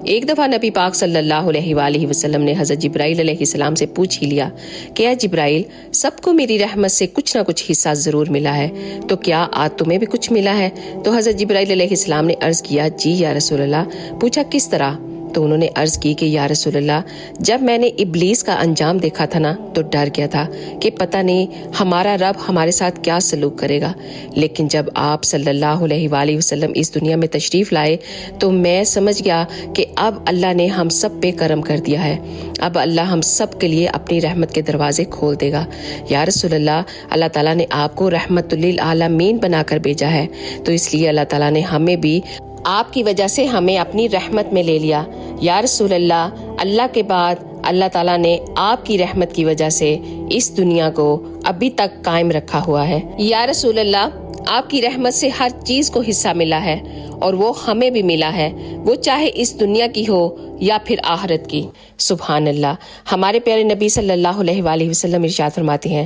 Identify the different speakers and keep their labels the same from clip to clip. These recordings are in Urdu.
Speaker 1: ایک دفعہ نبی پاک صلی اللہ علیہ وآلہ وسلم نے حضرت جبرائیل علیہ السلام سے پوچھ ہی لیا کہ اے جبرائیل، سب کو میری رحمت سے کچھ نہ کچھ حصہ ضرور ملا ہے، تو کیا آج تمہیں بھی کچھ ملا ہے؟ تو حضرت جبرائیل علیہ السلام نے عرض کیا، جی یا رسول اللہ۔ پوچھا کس طرح؟ تو انہوں نے عرض کی کہ یا رسول اللہ، جب میں نے ابلیس کا انجام دیکھا تھا نا تو ڈر گیا تھا کہ پتہ نہیں ہمارا رب ہمارے ساتھ کیا سلوک کرے گا، لیکن جب آپ صلی اللہ علیہ وآلہ وسلم اس دنیا میں تشریف لائے تو میں سمجھ گیا کہ اب اللہ نے ہم سب پہ کرم کر دیا ہے، اب اللہ ہم سب کے لیے اپنی رحمت کے دروازے کھول دے گا۔ یا رسول اللہ، اللہ تعالیٰ نے آپ کو رحمت للعالمین بنا کر بھیجا ہے، تو اس لیے اللہ تعالیٰ نے ہمیں بھی آپ کی وجہ سے ہمیں اپنی رحمت میں لے لیا۔ یا رسول اللہ، اللہ کے بعد اللہ تعالیٰ نے آپ کی رحمت کی وجہ سے اس دنیا کو ابھی تک قائم رکھا ہوا ہے۔ یا رسول اللہ، آپ کی رحمت سے ہر چیز کو حصہ ملا ہے اور وہ ہمیں بھی ملا ہے، وہ چاہے اس دنیا کی ہو یا پھر آخرت کی۔ سبحان اللہ۔ ہمارے پیارے نبی صلی اللہ علیہ وآلہ وسلم ارشاد فرماتے ہیں،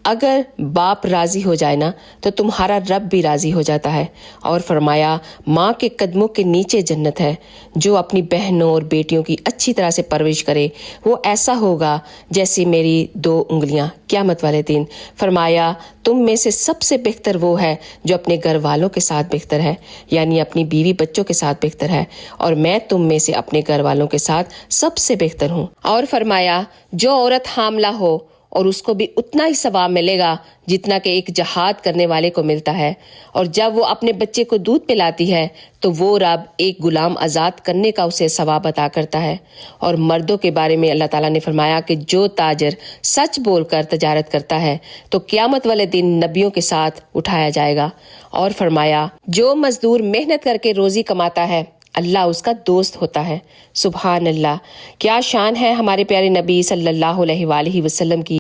Speaker 1: اگر باپ راضی ہو جائے نا تو تمہارا رب بھی راضی ہو جاتا ہے، اور فرمایا ماں کے قدموں کے نیچے جنت ہے۔ جو اپنی بہنوں اور بیٹیوں کی اچھی طرح سے پرورش کرے وہ ایسا ہوگا جیسی میری 2 انگلیاں قیامت والے دن۔ فرمایا تم میں سے سب سے بہتر وہ ہے جو اپنے گھر والوں کے ساتھ بہتر ہے، یعنی اپنی بیوی بچوں کے ساتھ بہتر ہے، اور میں تم میں سے اپنے گھر والوں کے ساتھ سب سے بہتر ہوں۔ اور فرمایا جو عورت حاملہ ہو اور اس کو بھی اتنا ہی ثواب ملے گا جتنا کہ ایک جہاد کرنے والے کو ملتا ہے، اور جب وہ اپنے بچے کو دودھ پلاتی ہے تو وہ رب ایک غلام آزاد کرنے کا اسے ثواب عطا کرتا ہے۔ اور مردوں کے بارے میں اللہ تعالیٰ نے فرمایا کہ جو تاجر سچ بول کر تجارت کرتا ہے تو قیامت والے دن نبیوں کے ساتھ اٹھایا جائے گا۔ اور فرمایا جو مزدور محنت کر کے روزی کماتا ہے اللہ اس کا دوست ہوتا ہے۔ سبحان اللہ۔ کیا شان ہے ہمارے پیارے نبی صلی اللہ علیہ وآلہ وسلم کی۔